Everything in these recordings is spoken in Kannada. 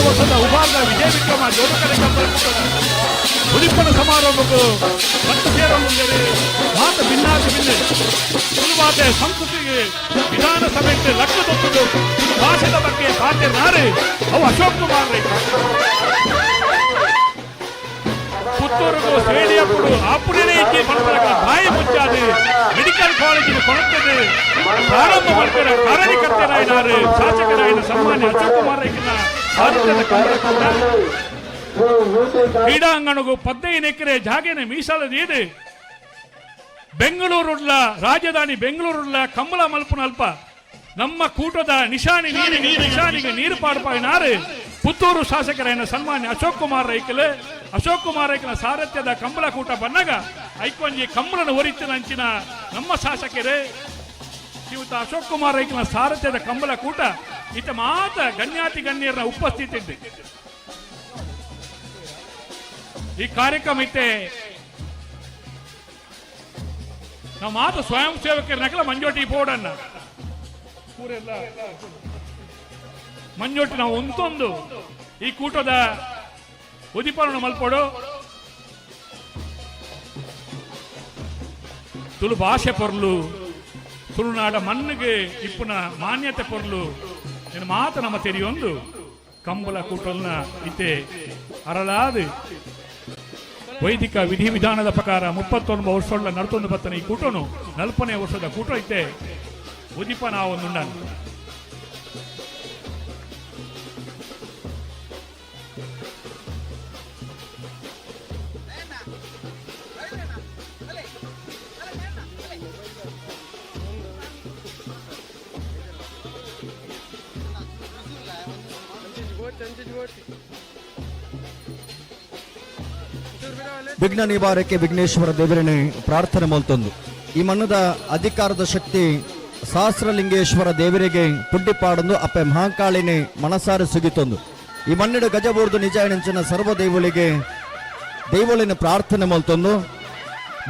ವರ್ಷದ ಉಭಾಗ ವಿಜಯ ವಿಕ್ರಮ ಜೋಡುಕರೆ ಕಂಬಳ ಉದಿಪ್ಪನ ಸಮಾರಂಭಕ್ಕೂ ಮತ್ತು ಸೇರಲು ಮಾತ ಭಿನ್ನಾಗ ಭಿನ್ನ ಸುಲಭಾತೆ ಸಂಸ್ಕೃತಿಗೆ ವಿಧಾನಸಭೆಗೆ ಲಕ್ಷ ತೊಟ್ಟದು ಭಾಷೆದ ಬಗ್ಗೆ ಪಾಠ್ಯ ನಾರೇ ಅವು ಅಶೋಕ್ ಕುಮಾರ್ ರೈ ಪುತ್ತೂರಿಗೂ ಸೇಡಿಯಪ್ಪಡು ಅಪ್ಪುಡನೇ ಇಚ್ಚಿ ಮನಸ್ಸರ ಬಾಯಿ ಮುಚ್ಚಾದೆ ಮೆಡಿಕಲ್ ಕಾಲೇಜಿನ ಕೊಡುತ್ತದೆ ಪ್ರಾರಂಭ ಮಾಡ್ತಾರೆ ಕಾರಣಕರ್ತರಾಯಿನಾರು ಶಾಸಕರಾಯಿನ ಸನ್ಮಾನ್ಯ ಅಶೋಕ್ ಕುಮಾರ್ ರೈಕಿನ ಸಾಹಿತ್ಯದ ಕಂಬಳ ಕ್ರೀಡಾಂಗಣಗೂ 15 ಎಕರೆ ಜಾಗೇನೆ ಮೀಸಲದಿದೆ ಬೆಂಗಳೂರುಳ್ಳ ರಾಜಧಾನಿ ಬೆಂಗಳೂರುಳ್ಳ ಕಂಬಳ ಮಲ್ಪನ ಅಲ್ಪ ನಮ್ಮ ಕೂಟದ ನಿಶಾನಿಗೆ ನೀರು ಪಾಡ್ಪಾಯಿನಾರು ಪುತ್ತೂರು ಶಾಸಕರಾಯಿನ ಸನ್ಮಾನ್ಯ ಅಶೋಕ್ ಕುಮಾರ್ ರೈಕನ ಸಾರಥ್ಯದ ಕಂಬಳ ಕೂಟ ಬಂದಾಗ ಐಕೊಂಜಿ ಕಂಬಳನ ಒರಿತಿನಂಚಿನ ನಮ್ಮ ಶಾಸಕರೇ ಇವತ್ತು ಅಶೋಕ್ ಕುಮಾರ್ ರೈಕನ ಸಾರಥ್ಯದ ಕಂಬಳ ಕೂಟ ಇತ ಮಾತ ಗಣ್ಯಾತಿ ಗಣ್ಯರ ಉಪಸ್ಥಿತಿ ಇದೆ. ಈ ಕಾರ್ಯಕ್ರಮ ಇತ್ತೆ ನಾವು ಮಾತು ಸ್ವಯಂ ಸೇವಕರನ್ನಕಲ ಮಂಜೋಟಿ ಬೋರ್ಡನ್ನ ಊರೆಲ್ಲ ಮಂಜೋಟಿ ನಾವು ಒಂದೊಂದು ಈ ಕೂಟದ ಉದಿಪರಣ ಮಲ್ಪಡು ತುಳು ಭಾಷೆ ಪೊರ್ಲು ತುಳುನಾಡ ಮಣ್ಣಿಗೆ ಇಪ್ಪುನ ಮಾನ್ಯತೆ ಪೊರ್ಲು ಏನು ಮಾತು ನಮ್ಮ ತೆರಿಯೊಂದು ಕಂಬಳ ಕೂಟಲ್ನ ಇತ್ತೆ ಅರಳಾದು ವೈದಿಕ ವಿಧಿವಿಧಾನದ ಪ್ರಕಾರ 39 ವರ್ಷಗಳ ನಡ್ತೊಂದು ಬತ್ತನ ಈ ಕೂಟನು 40ನೇ ವರ್ಷದ ಕೂಟ ಐತೆ ಉದಿಪ ನಾವು ನುಂಡನ್ ವಿಘ್ನ ನಿವಾರಕ್ಕೆ ವಿಘ್ನೇಶ್ವರ ದೇವರನೇ ಪ್ರಾರ್ಥನೆ ಮಲ್ತೊಂದು ಈ ಮಣ್ಣದ ಅಧಿಕಾರದ ಶಕ್ತಿ ಸಹಸ್ರಲಿಂಗೇಶ್ವರ ದೇವರಿಗೆ ಪುಡ್ಡಿಪಾಡೊಂದು ಅಪ್ಪೆ ಮಹಾಕಾಳಿನೇ ಮನಸಾರೆ ಸುಗಿತೊಂದು ಈ ಮಣ್ಣಿಡ ಗಜಬೋರ್ದು ನಿಜ ಎಣಂಚಿನ ಸರ್ವ ದೇವಳಿನ ಪ್ರಾರ್ಥನೆ ಮಲ್ತೊಂದು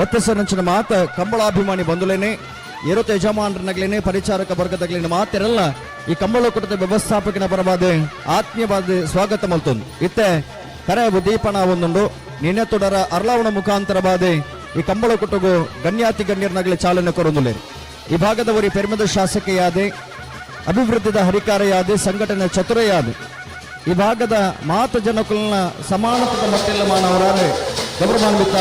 ಬತ್ತಸರಂಚಿನ ಮಾತ ಕಂಬಳಾಭಿಮಾನಿ ಬಂಧುಲೇನೆ ಏರೋತ ಯಜಮಾನರನಗ್ಲೇನೆ ಪರಿಚಾರಕ ವರ್ಗದಗ್ಲಿನ ಮಾತೆರಲ್ಲ ಈ ಕಂಬಳ ಕೂಟದ ವ್ಯವಸ್ಥಾಪಕನ ಪರವಾದ ಆತ್ಮೀಯವಾದ ಸ್ವಾಗತ ಮಲ್ತೊಂದು ಇತ್ತೆ ಕರೆ ದೀಪಣ ಒಂದುಂಡು ನಿನ್ನೆ ತೊಡರ ಅರ್ಲಾವಣ ಮುಖಾಂತರವಾದ ಈ ಕಂಬಳ ಕೂಟಗೂ ಗಣ್ಯಾತಿ ಗಣ್ಯರನಾಗಲಿ ಚಾಲನೆ ಕೊರೊಂದುಲೆ ಈ ಭಾಗದವರಿ ಪೆರ್ಮದ ಶಾಸಕಿಯಾದೆ ಅಭಿವೃದ್ಧಿದ ಹರಿಕಾರೆಯಾದೆ ಸಂಘಟನೆ ಚತುರೆಯಾದೆ ಈ ಭಾಗದ ಮಾತು ಜನಕುಲನ ಸಮಾನತದ ಮಟ್ಟೆಲ್ಲ ಮಾನವರಾರೆ ಗೌರವಾನ್ವಿತ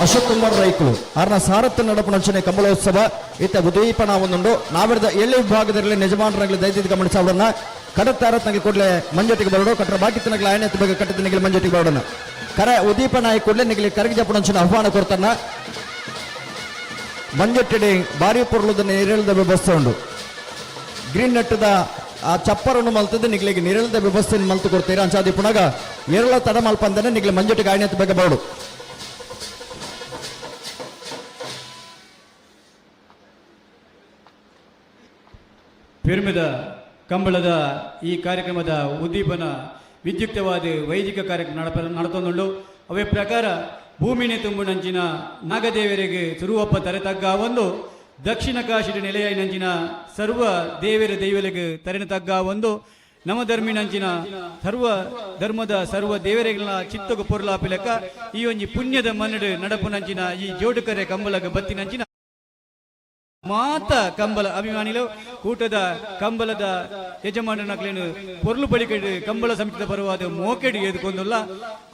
ಅಶೋಕ್ ಕುಮಾರ್ ರೈಕಲು ಅವರ ಸಾರಥ್ಯ ನಡಪಣಚನೆ ಕಂಬಳೋತ್ಸವ ಇತ್ತ ಉದೀಪಣ ಒಂದುಂಡು ನಾವಿರದ 7 ವಿಭಾಗದಲ್ಲಿ ಯಜಮಾನರಾಗಲಿ ದಯವಿಟ್ಟು ಗಮನಿಸಿ ಅವರನ್ನ ಕಡತ್ತಾರತ್ನಾಗಿ ಕೂಡಲೇ ಮಂಜಟಿಗೆ ಬರೋಡು ಕಟ್ಟರ ಬಾಕಿತನಗಳ ಆಯನತೆ ಬಗ್ಗೆ ಕಟ್ಟಿದ ಮಂಜಟಿಗೆ ಬರೋಣ ಕರೆ ಉದೀಪನ ಆಗಿ ಕೂಡಲೇ ನಿಗಲಿ ಕರಗಿ ಜಪಣಂಚಿನ ಆಹ್ವಾನ ಕೊಡ್ತಾನ ಮಂಜಟ್ಟಿಡಿ ಬಾರಿ ಪೊರ್ಲದ ನೀರೆಳದ ವ್ಯವಸ್ಥೆ ಉಂಡು ಗ್ರೀನ್ ನೆಟ್ಟದ ಆ ಚಪ್ಪರನ್ನು ಮಲ್ತದೆ ನಿಗಲಿಗೆ ನೀರೆಳದ ವ್ಯವಸ್ಥೆ ಮಲ್ತು ಕೊಡ್ತೀರಾ ಅಂಚಾದಿ ಪುನಗ ಏರಳ ತಡ ಮಲ್ಪಂದನೆ ನಿಗಲಿ ಮಂಜಟ್ಟಿಗೆ ಆಯನತೆ ಬಗ್ಗೆ ಬರೋಡು ಪಿರ್ಮಿದ ಕಂಬಳದ ಈ ಕಾರ್ಯಕ್ರಮದ ಉದ್ದೀಪನ ವಿದ್ಯುಕ್ತವಾದ ವೈದಿಕ ಕಾರ್ಯಕ್ರಮ ನಡತೊಂದುಂಡು ಅವೇ ಪ್ರಕಾರ ಭೂಮಿನೇ ತುಂಬುನಂಚಿನ ನಾಗದೇವರಿಗೆ ಸುರುವಪ್ಪ ತರೆತಗ್ಗ ಒಂದು ದಕ್ಷಿಣ ಕಾಶಿನ ನೆಲೆಯ ನಂಚಿನ ಸರ್ವ ದೈವರಿಗೆ ತರೆನ ತಗ್ಗ ಒಂದು ನಮ್ಮ ಧರ್ಮಿನಂಚಿನ ಸರ್ವ ಧರ್ಮದ ಸರ್ವ ದೇವರೆಗಳ ಚಿತ್ತಗ ಪೊರ್ಲಾಪಿ ಲೆಕ್ಕ ಈ ಒಂಜಿ ಪುಣ್ಯದ ಮನ್ನಡು ನಡಪುನಂಚಿನ ಈ ಜೋಡುಕರೆ ಕಂಬಳಗ ಬತ್ತಿನಂಚಿನ ಮಾತ ಕಂಬಳ ಅಭಿಮಾನಿಗಳು ಕೂಟದ ಕಂಬಳದ ಯಜಮಾನನಕ್ಲೇನು ಪೊರ್ಲು ಬಳಿಕಡೆ ಕಂಬಳ ಸಮಿತಿದ ಪರವಾದ ಮೋಕೆಡಿ ಎದುಕೊಂಡಲ್ಲ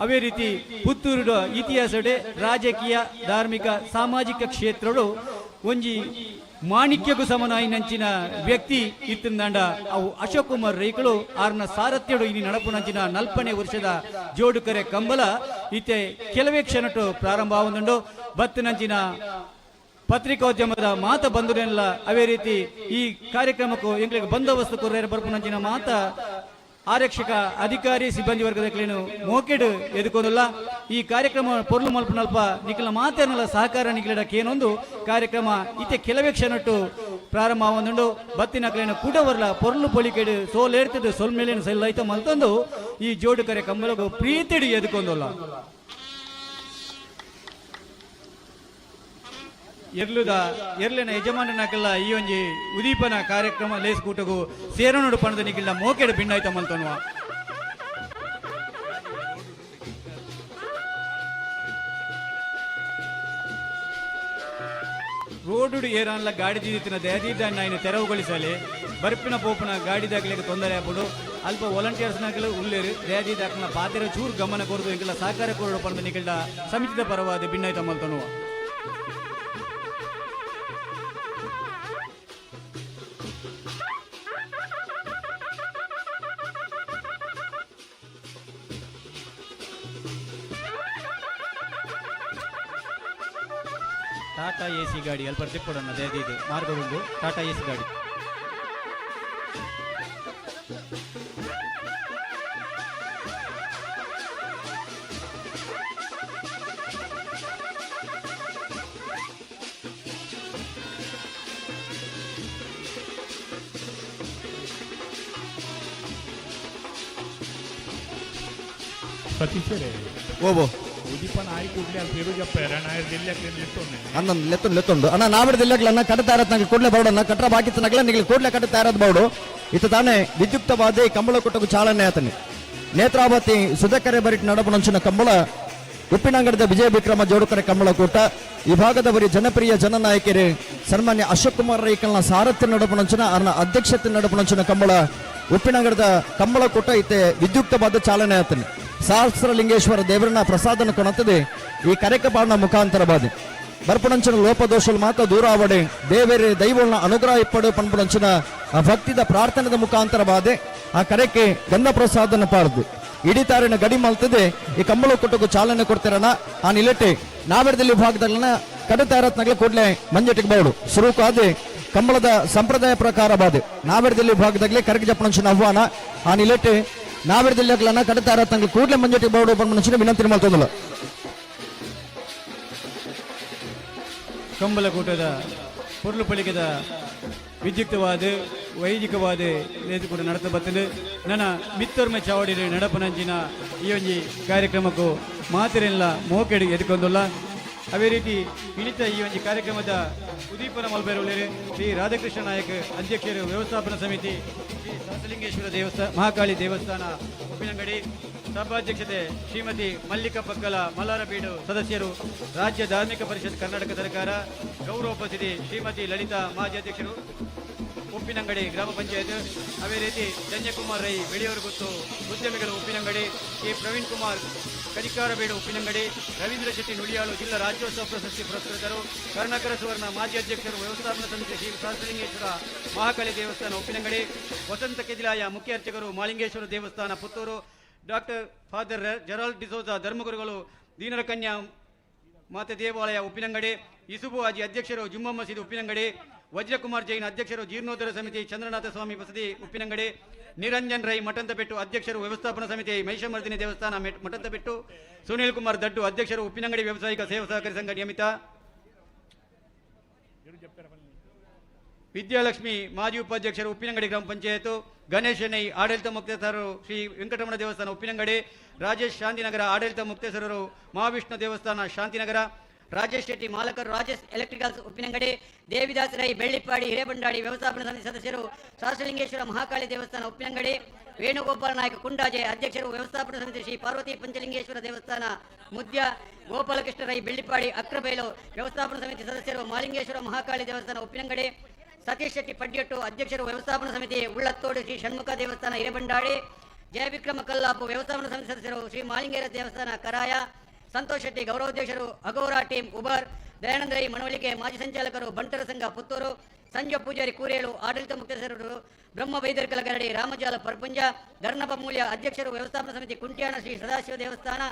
ಅವೇ ರೀತಿ ಪುತ್ತೂರು ಇತಿಹಾಸಡೆ ರಾಜಕೀಯ ಧಾರ್ಮಿಕ ಸಾಮಾಜಿಕ ಕ್ಷೇತ್ರಗಳು ಒಂಜಿ ಮಾಣಿಕ್ಯಗೂ ಸಮನಾಯಿ ನಂಚಿನ ವ್ಯಕ್ತಿ ಇತ್ತಂದಂಡ ಅವು ಅಶೋಕ್ ಕುಮಾರ್ ರೈಕಳು ಆರ್ನ ಸಾರಥ್ಯಡು ಇನಿ ನಡಪುನಂಚಿನ 40ನೇ ವರ್ಷದ ಜೋಡುಕರೆ ಕಂಬಳ ಇತ್ತೆ ಕೆಲವೇ ಕ್ಷಣಟ್ಟು ಪ್ರಾರಂಭ ಆವೊಂದುಂಡು ಬತ್ತನಂಚಿನ ಪತ್ರಿಕೋದ್ಯಮದ ಮಾತ ಬಂಧುನೆಲ್ಲ ಅವೇ ರೀತಿ ಈ ಕಾರ್ಯಕ್ರಮಕ್ಕೂ ಎಂಗ್ಲಿಗೆ ಬಂದೋಬಸ್ತು ಕೊರ್ರೆ ಬರ್ಪುನಂಚಿನ ಮಾತ ಆರಕ್ಷಕ ಅಧಿಕಾರಿ ಸಿಬ್ಬಂದಿ ವರ್ಗದ ಮೋಕೆಡು ಎದುಕೊಂಡಲ್ಲ ಈ ಕಾರ್ಯಕ್ರಮ ಪೊರ್ಲು ಮಲ್ಪನಲ್ಪ ನಿಖಿಲ ಮಾತೇನಲ್ಲ ಸಹಕಾರ ನಿಖಿಲಡಕ್ಕೇನೊಂದು ಕಾರ್ಯಕ್ರಮ ಇತ್ತೆ ಕೆಲವೇ ಕ್ಷಣಟ್ಟು ಪ್ರಾರಂಭ ಆವೊಂದುಂಡು ಬತ್ತಿನ ಕೂಡವರ್ಲ ಪೊರ್ಲು ಪೊಳಿಕೆಡು ಸೋಲೇರ್ತದೆ ಸೊಲ್ಮೇಲೇನು ಸೆಲ್ಲೈತ ಮಲ್ತಂದು ಈ ಜೋಡುಕರೆ ಕಂಬಳಗೂ ಪ್ರೀತಿಡಿ ಎದುಕೊಂಡಲ್ಲ ಎರ್ಲಿನ ಯಜಮಾನನಕ್ಕೆಲ್ಲ ಈ ಒಂಜಿ ಉದೀಪನ ಕಾರ್ಯಕ್ರಮ ಲೇಸ್ ಕೂಟಗೂ ಸೇರೋನೋಡು ಪಣದ ನಿಖಿಲ ಮೋಕೆಡು ಭಿನ್ನಾಯ್ತ ಮಲ್ತನ್ವ ರೋಡು ಏರಾನ್ಲ ಗಾಡಿ ದೀದಿತ್ತಿನ ದಯದೀದಾಂಡ ఆయన ತೆರವುಗೊಳಿಸಲಿ ಬರ್ಪಿನ ಪೋಪನ ಗಾಡಿ ದಾಖಲೆಗೆ ತೊಂದರೆ ಆಗ್ಬಿಡು ಅಲ್ಪ ವಾಲಂಟಿಯರ್ಸ್ನಾಗಲು ಉಳ್ಳೇರು ದಯದೀದಾಕನ ಪಾತ್ರ ಚೂರು ಗಮನ ಕೊಡದು ಇಂಕಲ ಸಹಕಾರ ಕೊಡೋ ಪಂದ ನಿಕಲ್ಡ ಸಮಿತಿದ ಪರವಾದ ಭಿನ್ನಾಯ್ತ ಮಲ್ತನು ಟಾಟಾ ಎಸಿ ಗಾಡಿ ಅಲ್ಪ ತಿಪ್ಪಡನ್ನ ದಯದೀದು ಮಾರ್ಗಗೊಂಡು ಟಾಟಾ ಎಸಿ ಗಾಡಿ సతీశ్వరే ఓబో ఉదిపన ఆయి కూడలే ಅಲ್ಲಿ పేరు చెప్పారా నా దిల్లకి నిల్తోనే అన్న లెత్తుండు అన్న నావిడ దిల్లగ్లన్న కట్టతా ఇರತ್ ನಗೆ ಕೂಡಲೇ ಬೌಡನ್ನ ಕಟ್ರ ಬಾಕಿತ್ ನಗಲ ನಿಗಲಿ ಕೂಡಲೇ ಕಟ್ಟತಾ ಇರದ್ ಬೌಡು ಇತ ತಾನೇ ವಿದ್ಯುಕ್ತವಾದಿ ಕಂಬಳ ಕೊಟ್ಟకు ಚಾಲನೆ ಆತನೆ ನೇತ್ರಾವತಿ ಸುಧಾಕರೆ ಬರಿಟ್ ನಡಪನಂಚಿನ ಕಂಬಳ ಉಪ್ಪಿನಂಗಡದ ವಿಜಯ ವಿಕ್ರಮ ಜೋಡುಕರೆ ಕಂಬಳ ಕೂಟ ಈ ಭಾಗದವರಿ ಜನಪ್ರಿಯ ಜನನಾಯಕರು ಸನ್ಮಾನ್ಯ ಅಶೋಕ್ ಕುಮಾರ್ ರೈಕಲ್ನ ಸಾರಥ್ಯ ನಡಪನಂಚಿನ ಅವರ ಅಧ್ಯಕ್ಷತೆ ನಡಪನಂಚಿನ ಕಂಬಳ ಉಪ್ಪಿನಂಗಡದ ಕಂಬಳ ಕೂಟ ಇತ್ತೆ ವಿದ್ಯುಕ್ತವಾದ ಚಾಲನೆ ಆತನೆ ಸಹಸ್ರಲಿಂಗೇಶ್ವರ ದೇವರನ್ನ ಪ್ರಸಾದನ ಕೊನತ್ತದೆ ಈ ಕಾರ್ಯಕ್ರಮದ ಮುಖಾಂತರ ಬಾದೆ ಬರ್ಪಣಂಚಿನ ಲೋಪದೋಷలు ಮಾತ್ರ ದೂರ ಆವಡೆ ದೇವರೇ ದೈವನ ಅನುಗ್ರಹ ಇಪ್ಪಡು ಪಂಪಣಂಚಿನ ಆ ಭಕ್ತಿದ ಪ್ರಾರ್ಥನೆದ ಮುಖಾಂತರ ಬಾದೆ ಆ ಕರೆಕ್ಕೆ ಗಂಧ ಪ್ರಸಾದನ ಪಾರ್ದು ಇಡೀ ತಾರಿನ ಗಡಿ ಮಲ್ತದೆ ಈ ಕಂಬಳ ಕೊಟ್ಟకు ಚಾಲನೆ ಕೊಡ್ತಿರಣ ಆ ನಿಲೆಟೆ ನಾವೆರದಲ್ಲಿ ಭಾಗದಲ್ಲಿನ ಕಡತಾ ಇರತ್ ನಗಲ ಕೂಡಲೇ ಮಂಜಟಿಗೆ ಬೌಡು ಶುರುಕಾದೆ ಕಂಬಳದ ಸಂಪ್ರದಾಯ ಪ್ರಕಾರ ಬಾದೆ ನಾವೆರದಲ್ಲಿ ಭಾಗದಲ್ಲಿ ಕರೆಗೆ ಜಪ್ಪಣಂಚಿನ ಆಹ್ವಾನ ಆ ನಿಲೆಟೆ ನಾವೆರದಿಲ್ಲಗಳನ್ನ ಕಡತಾ ಇರತ್ ನಗಲ ಕೂಡಲೇ ಮಂಜಟಿಗೆ ಬೌಡು ಪಂಪಣಂಚಿನ ವಿನಂತಿ ಮಾಡ್ತದಲ್ಲ ಕಂಬಲಕೂಟದ ಪೊರ್ಲು ಪಳಿಗೆದ ವಿದ್ಯುಕ್ತವಾದ ವೈದಿಕವಾದ ನೇತು ಕೂಡ ನಡತ ಬರ್ತದೆ ನನ್ನ ಮಿತ್ತರ್ಮ ಚಾವಡಿ ನಡಪನಂಚಿನ ಈ ಒಂಜಿ ಕಾರ್ಯಕ್ರಮಕ್ಕೂ ಮಾತಿರೆಲ್ಲ ಮೋಕೆಡಿ ಎದ್ಕೊಂಡಲ್ಲ ಅವೇ ರೀತಿ ಇಳಿತ ಈ ಒಂದು ಕಾರ್ಯಕ್ರಮದ ಉದೀಪನ ಮಲ್ಬೇರು ಶ್ರೀ ರಾಧಾಕೃಷ್ಣ ನಾಯಕ್ ಅಧ್ಯಕ್ಷರು ವ್ಯವಸ್ಥಾಪನಾ ಸಮಿತಿ ಶ್ರೀ ಸಹಸ್ರಲಿಂಗೇಶ್ವರ ದೇವಸ್ಥಾನ ಮಹಾಕಾಳಿ ದೇವಸ್ಥಾನ ಉಪ್ಪಿನಂಗಡಿ ಸಭಾಧ್ಯಕ್ಷತೆ ಶ್ರೀಮತಿ ಮಲ್ಲಿಕಾ ಪಕ್ಕಲ ಮಲ್ಲಾರಬೀಡು ಸದಸ್ಯರು ರಾಜ್ಯ ಧಾರ್ಮಿಕ ಪರಿಷತ್ ಕರ್ನಾಟಕ ಸರ್ಕಾರ ಗೌರವೋಪಸ್ಥಿತಿ ಶ್ರೀಮತಿ ಲಲಿತಾ ಮಾಜಿ ಅಧ್ಯಕ್ಷರು ಉಪ್ಪಿನಂಗಡಿ ಗ್ರಾಮ ಪಂಚಾಯತ್ ಅವೇ ರೀತಿ ಧನ್ಯಕುಮಾರ್ ರೈ ಬೆಳೆಯೂರು ಗುತ್ತು ಉದ್ಯಮಿಗಳು ಉಪ್ಪಿನಂಗಡಿ ಕೆ ಪ್ರವೀಣ್ ಕುಮಾರ್ ಕರಿಕಾರಬೇಡು ಉಪ್ಪಿನಂಗಡಿ ರವೀಂದ್ರ ಶೆಟ್ಟಿ ನುಡಿಯಾಳು ಜಿಲ್ಲಾ ರಾಜ್ಯೋತ್ಸವ ಪ್ರಶಸ್ತಿ ಪುರಸ್ಕೃತರು ಕರ್ನಾಟಕ ಸುವರ್ಣ ಮಾಜಿ ಅಧ್ಯಕ್ಷರು ವ್ಯವಸ್ಥಾಪನಾ ಸಮಿತಿ ಶ್ರೀ ಸಹಸ್ರಲಿಂಗೇಶ್ವರ ಮಹಾಕಾಳಿ ದೇವಸ್ಥಾನ ಉಪ್ಪಿನಂಗಡಿ ವಸಂತ ಕೆದಿಲಾಯ ಮುಖ್ಯ ಅರ್ಚಕರು ಮಾಲಿಂಗೇಶ್ವರ ದೇವಸ್ಥಾನ Puttur doctor father Gerald D'Souza ಧರ್ಮಗುರುಗಳು ದೀನರ ಕನ್ಯಾ ಮಾತೆ ದೇವಾಲಯ ಉಪ್ಪಿನಂಗಡಿ ಇಸುಬು ಹಾಜಿ ಅಧ್ಯಕ್ಷರು ಜುಮ್ಮಾ ಮಸೀದಿ ಉಪ್ಪಿನಂಗಡಿ ವಜ್ರಕುಮಾರ್ ಜೈನ್ ಅಧ್ಯಕ್ಷರು ಜೀರ್ಣೋದ್ಧಾರ ಸಮಿತಿ ಚಂದ್ರನಾಥ ಸ್ವಾಮಿ ಬಸದಿ ಉಪ್ಪಿನಂಗಡಿ ನಿರಂಜನ್ ರೈ ಮಠಂತಬೆಟ್ಟು ಅಧ್ಯಕ್ಷರು ವ್ಯವಸ್ಥಾಪನಾ ಸಮಿತಿ ಮಹಿಷಮರ್ದಿನಿ ದೇವಸ್ಥಾನ ಮಠಂತಬೆಟ್ಟು ಸುನೀಲ್ ಕುಮಾರ್ ದಡ್ಡು ಅಧ್ಯಕ್ಷರು ಉಪ್ಪಿನಂಗಡಿ ವ್ಯಾವಸಾಯಿಕ ಸೇವಾ ಸಹಕಾರಿ ಸಂಘ ನಿಯಮಿತ ವಿದ್ಯಾಲಕ್ಷ್ಮಿ ಮಾಜಿ ಉಪಾಧ್ಯಕ್ಷರು ಉಪ್ಪಿನಂಗಡಿ ಗ್ರಾಮ ಪಂಚಾಯತ್ ಗಣೇಶ್ ನೈ ಆಡಳಿತ ಮುಕ್ತೇಸರರು ಶ್ರೀ ವೆಂಕಟರಮಣ ದೇವಸ್ಥಾನ ಉಪ್ಪಿನಂಗಡಿ ರಾಜೇಶ್ ಶಾಂತಿನಗರ ಆಡಳಿತ ಮುಕ್ತೇಸರರು ಮಹಾವಿಷ್ಣು ದೇವಸ್ಥಾನ ಶಾಂತಿನಗರ ರಾಜೇಶ್ ಶೆಟ್ಟಿ ಮಾಲಕರು ರಾಜೇಶ್ ಎಲೆಕ್ಟ್ರಿಕಲ್ಸ್ ಉಪ್ಪಿನಂಗಡಿ ದೇವಿದಾಸ್ ರೈ ಬೆಳ್ಳಿಪ್ಪಾಡಿ ಹಿರೇಬಂಡಾಡಿ ವ್ಯವಸ್ಥಾಪನಾ ಸಮಿತಿ ಸದಸ್ಯರು ಸಹಸ್ರಲಿಂಗೇಶ್ವರ ಮಹಾಕಾಳಿ ದೇವಸ್ಥಾನ ಉಪ್ಪಿನಂಗಡಿ ವೇಣುಗೋಪಾಲ ನಾಯಕ ಕುಂಡಾಜೆ ಅಧ್ಯಕ್ಷರು ವ್ಯವಸ್ಥಾಪನಾ ಸಮಿತಿ ಶ್ರೀ ಪಾರ್ವತಿ ಪಂಚಲಿಂಗೇಶ್ವರ ದೇವಸ್ಥಾನ ಮುದ್ಯ ಗೋಪಾಲಕೃಷ್ಣ ರೈ ಬೆಳ್ಳಿಪ್ಪಾಡಿ ಅಕ್ರಬೈಲು ವ್ಯವಸ್ಥಾಪನಾ ಸಮಿತಿ ಸದಸ್ಯರು ಮಾಲಿಂಗೇಶ್ವರ ಮಹಾಕಾಳಿ ದೇವಸ್ಥಾನ ಉಪ್ಪಿನಂಗಡಿ ಸತೀಶ್ ಶೆಟ್ಟಿ ಪಡ್ಯಟ್ಟು ಅಧ್ಯಕ್ಷರು ವ್ಯವಸ್ಥಾಪನಾ ಸಮಿತಿ ಉಳ್ಳತ್ತೋಡು ಶ್ರೀ ಷಣ್ಮುಖ ದೇವಸ್ಥಾನ ಹಿರೇಬಂಡಾಡಿ ಜಯವಿಕ್ರಮ ಕಲ್ಲಾಪು ವ್ಯವಸ್ಥಾಪನಾ ಸಮಿತಿ ಸದಸ್ಯರು ಶ್ರೀ ಮಾಲಿಂಗೇರ ದೇವಸ್ಥಾನ ಕರಾಯ ಸಂತೋಷ್ ಶೆಟ್ಟಿ ಗೌರವಾಧ್ಯಕ್ಷರು ಅಗೋರಾ ಟೀಮ್ ಉಬರ್ ದಯಾನಂದ ರೈ ಮನವಳಿಕೆ ಮಾಜಿ ಸಂಚಾಲಕರು ಬಂಟರ ಸಂಘ ಪುತ್ತೂರು ಸಂಜಯ ಪೂಜಾರಿ ಕೂರೇಳು ಆಡಳಿತ ಮುಖ್ಯಸ್ಥರು ಬ್ರಹ್ಮ ಬೈದರ್ಕಲ ಗರಡಿ ರಾಮಜಾಲ ಪರ್ಪುಂಜ ಧರ್ನಪ ಮೂಲ್ಯ ಅಧ್ಯಕ್ಷರು ವ್ಯವಸ್ಥಾಪನಾ ಸಮಿತಿ ಕುಂಟ್ಯಾಣ ಶ್ರೀ ಸದಾಶಿವ ದೇವಸ್ಥಾನ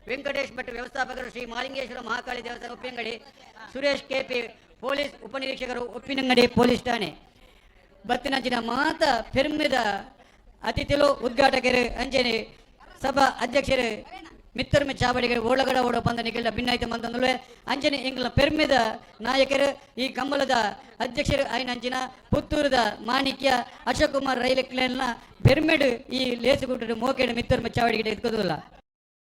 ವೆಂಕಟೇಶ್ ಭಟ್ ವ್ಯವಸ್ಥಾಪಕರು ಶ್ರೀ ಮಾಲಿಂಗೇಶ್ವರ ಮಹಾಕಾಳಿ ದೇವಸ್ಥಾನ ಉಪ್ಪಿನಂಗಡಿ ಸುರೇಶ್ ಕೆಪಿ ಪೊಲೀಸ್ ಉಪನಿರೀಕ್ಷಕರು ಉಪ್ಪಿನಂಗಡಿ ಪೊಲೀಸ್ ಠಾಣೆ ಬತ್ತಿನಂಚಿನ ಮಾತ ಫಿರ್ಮಿದ ಅತಿಥಿಲು ಉದ್ಘಾಟಕರು ಅಂಜನೆ ಸಭಾ ಅಧ್ಯಕ್ಷರು ಮಿತ್ತರ್ಮ ಚಾವಡಿಗೆ ಓಳಗಡ ಓಡೋ ಪಂದ ನಿಖಿಲ ಭಿನ್ನಾಯ್ತು ಮಂತಂದ್ರೆ ಅಂಜನೆ ಇಂಗ್ಲ ಪೆರ್ಮಿದ ನಾಯಕರು ಈ ಕಂಬಳದ ಅಧ್ಯಕ್ಷರು ಆಯ್ನಂಚಿನ ಪುತ್ತೂರದ ಮಾಣಿಕ್ಯ ಅಶೋಕ್ ಕುಮಾರ್ ರೈಲ್ ಕ್ಲೇನ್ನ ಬೆರ್ಮೆಡ್ ಈ ಲೇಸುಗುಂಟು ಮೋಕೆಡ್ ಮಿತ್ತರ್ಮ ಚಾವಡಿಗೆ ಎತ್ಕೋದಿಲ್ಲ